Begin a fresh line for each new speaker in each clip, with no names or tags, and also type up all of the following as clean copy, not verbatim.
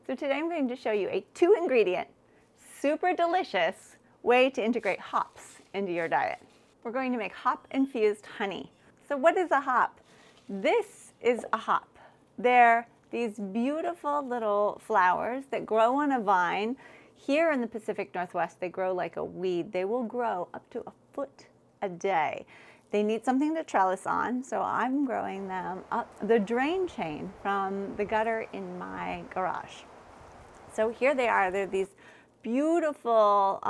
So today I'm going to show you a 2-ingredient, super delicious way to integrate hops into your diet. We're going to make hop-infused honey. So what is a hop? This is a hop. They're these beautiful little flowers that grow on a vine. Here in the Pacific Northwest, they grow like a weed. They will grow up to a foot a day. They need something to trellis on, so I'm growing them up the drain chain from the gutter in my garage. So here they are. They're these beautiful,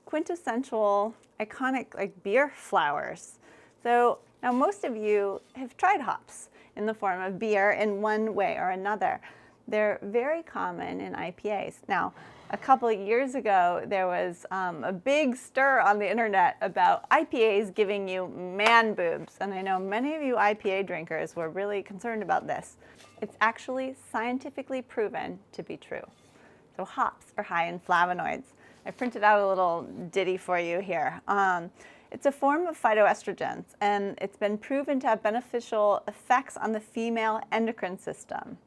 quintessential, iconic like beer flowers. So now most of you have tried hops in the form of beer in one way or another. They're very common in IPAs. Now, a couple of years ago, there was a big stir on the internet about IPAs giving you man boobs. And I know many of you IPA drinkers were really concerned about this. It's actually scientifically proven to be true. So hops are high in flavonoids. I printed out a little ditty for you here. It's a form of phytoestrogens, and it's been proven to have beneficial effects on the female endocrine system,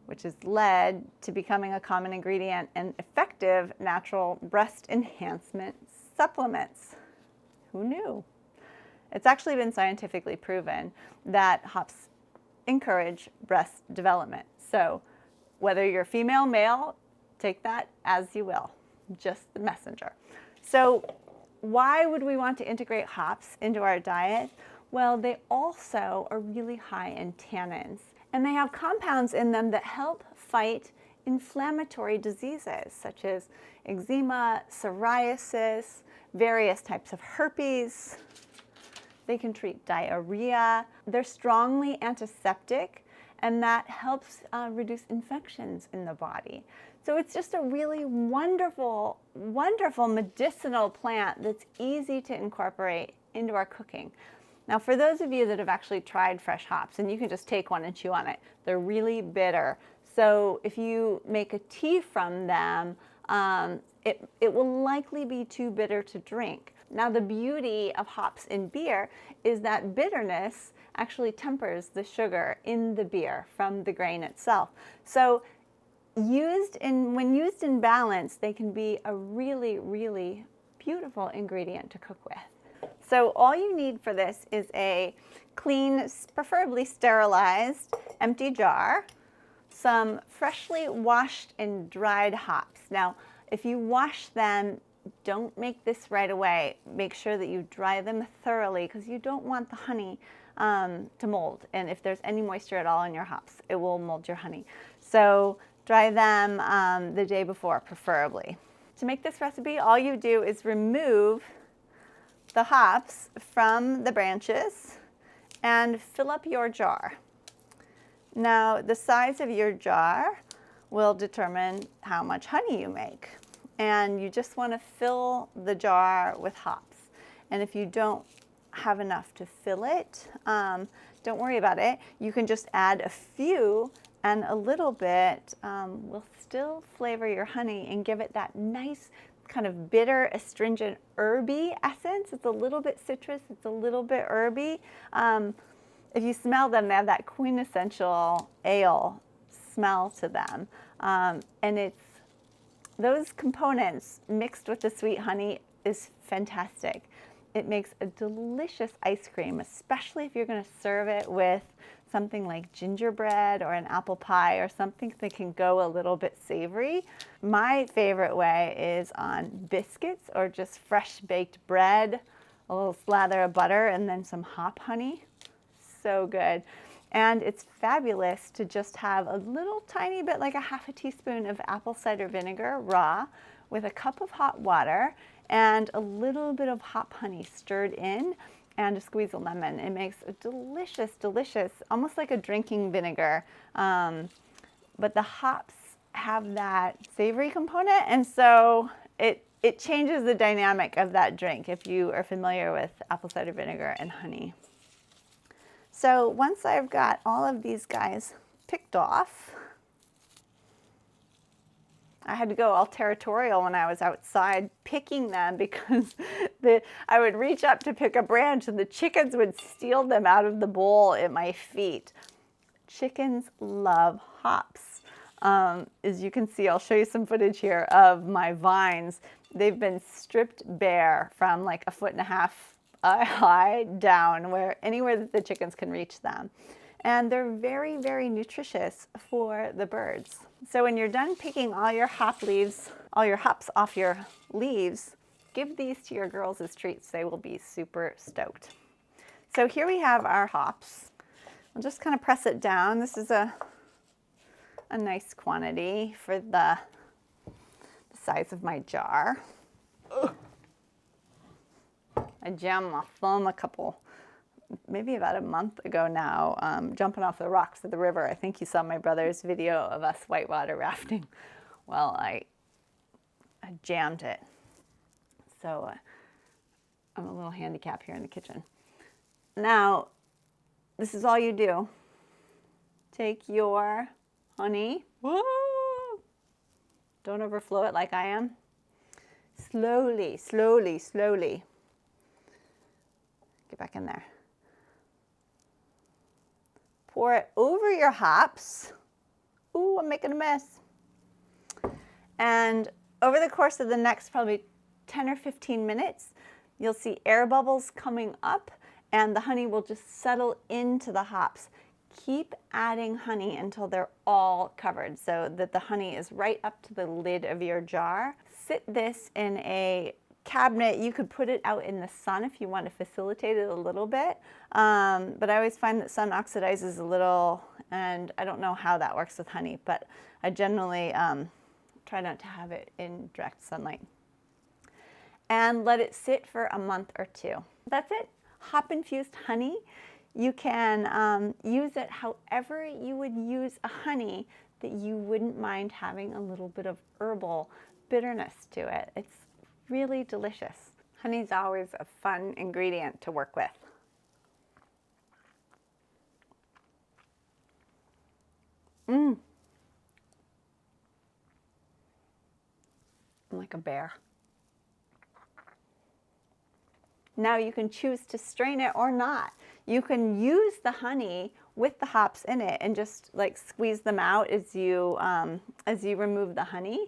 which has led to becoming a common ingredient in effective natural breast enhancement supplements. Who knew? It's actually been scientifically proven that hops encourage breast development. So whether you're female, male, take that as you will, just the messenger. So why would we want to integrate hops into our diet? Well, they also are really high in tannins, and they have compounds in them that help fight inflammatory diseases such as eczema, psoriasis, various types of herpes. They can treat diarrhea. They're strongly antiseptic, and that helps reduce infections in the body. So it's just a really wonderful, wonderful medicinal plant that's easy to incorporate into our cooking. Now, for those of you that have actually tried fresh hops, and you can just take one and chew on it, they're really bitter. So if you make a tea from them, it will likely be too bitter to drink. Now, the beauty of hops in beer is that bitterness actually tempers the sugar in the beer from the grain itself. So when used in balance, they can be a really, really beautiful ingredient to cook with. So all you need for this is a clean, preferably sterilized, empty jar, some freshly washed and dried hops. Now, if you wash them, don't make this right away. Make sure that you dry them thoroughly because you don't want the honey to mold. And if there's any moisture at all in your hops, it will mold your honey. So dry them the day before, preferably. To make this recipe, all you do is remove the hops from the branches and fill up your jar. Now, the size of your jar will determine how much honey you make. And you just want to fill the jar with hops. And if you don't have enough to fill it, don't worry about it. You can just add a few, and a little bit will still flavor your honey and give it that nice kind of bitter, astringent, herby essence. It's a little bit citrus, it's a little bit herby. If you smell them, they have that quintessential ale smell to them. And those components mixed with the sweet honey is fantastic. It makes a delicious ice cream, especially if you're going to serve it with something like gingerbread or an apple pie or something that can go a little bit savory. My favorite way is on biscuits or just fresh baked bread, a little slather of butter, and then some hop honey. So good. And it's fabulous to just have a little tiny bit, like a half a teaspoon of apple cider vinegar raw with a cup of hot water and a little bit of hop honey stirred in and a squeeze of lemon. It makes a delicious, delicious, almost like a drinking vinegar. But the hops have that savory component, and so it changes the dynamic of that drink if you are familiar with apple cider vinegar and honey. So once I've got all of these guys picked off, I had to go all territorial when I was outside picking them because I would reach up to pick a branch and the chickens would steal them out of the bowl at my feet. Chickens love hops. As you can see, I'll show you some footage here of my vines. They've been stripped bare from like 1.5 feet high down, where anywhere that the chickens can reach them. And they're very, very nutritious for the birds. So when you're done picking all your hop leaves, all your hops off your leaves, give these to your girls as treats. They will be super stoked. So here we have our hops. I'll just kind of press it down. This is a nice quantity for the size of my jar. Ugh. I jammed my thumb maybe about a month ago now, jumping off the rocks of the river. I think you saw my brother's video of us whitewater rafting. Well, I jammed it. So I'm a little handicapped here in the kitchen. Now, this is all you do. Take your honey. Woo! Don't overflow it like I am. Slowly, slowly, slowly. Get back in there. Pour it over your hops. Ooh, I'm making a mess. And over the course of the next probably 10 or 15 minutes, you'll see air bubbles coming up and the honey will just settle into the hops. Keep adding honey until they're all covered so that the honey is right up to the lid of your jar. Sit this in a cabinet. You could put it out in the sun if you want to facilitate it a little bit. But I always find that sun oxidizes a little, and I don't know how that works with honey, but I generally try not to have it in direct sunlight. And let it sit for a month or 2. That's it. Hop infused honey. You can use it however you would use a honey that you wouldn't mind having a little bit of herbal bitterness to it. It's really delicious. Honey's always a fun ingredient to work with. I'm like a bear. Now you can choose to strain it or not. You can use the honey with the hops in it and just like squeeze them out as you remove the honey,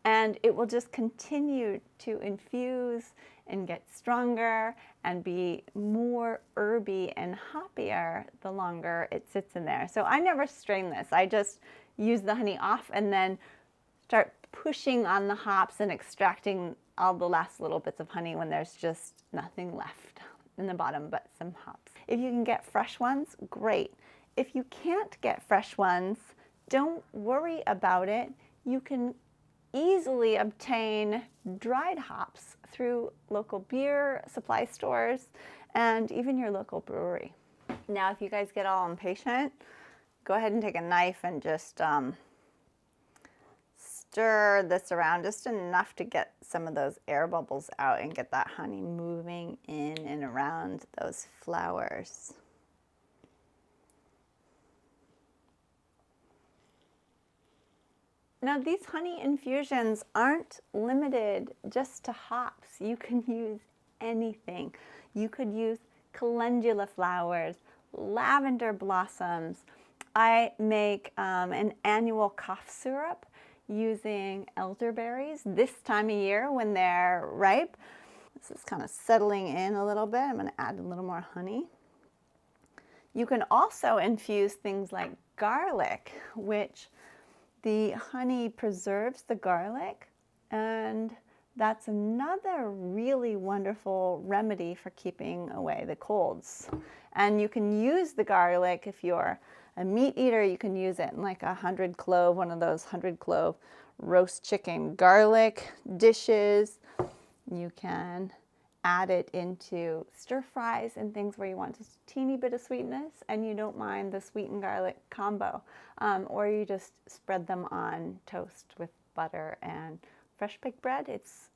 and it will just continue to infuse and get stronger and be more herby and hoppier the longer it sits in there. So I never strain this. I just use the honey off and then start pushing on the hops and extracting all the last little bits of honey when there's just nothing left in the bottom but some hops. If you can get fresh ones, great. If you can't get fresh ones, don't worry about it. You can easily obtain dried hops through local beer supply stores and even your local brewery. Now, if you guys get all impatient, go ahead and take a knife and just stir this around just enough to get some of those air bubbles out and get that honey moving in and around those flowers. Now, these honey infusions aren't limited just to hops. You can use anything. You could use calendula flowers, lavender blossoms. I make an annual cough syrup using elderberries this time of year when they're ripe. This is kind of settling in a little bit. I'm going to add a little more honey. You can also infuse things like garlic, which the honey preserves the garlic, and that's another really wonderful remedy for keeping away the colds. And you can use the garlic if you're a meat eater. You can use it in like 100 clove, one of those 100 clove roast chicken garlic dishes. You can add it into stir fries and things where you want just a teeny bit of sweetness and you don't mind the sweet and garlic combo. Or you just spread them on toast with butter and fresh baked bread. It's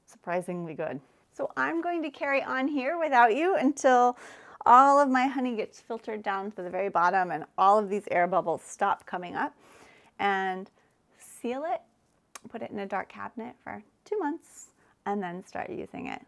surprisingly good. So I'm going to carry on here without you until all of my honey gets filtered down to the very bottom and all of these air bubbles stop coming up, and seal it, put it in a dark cabinet for 2 months, and then start using it.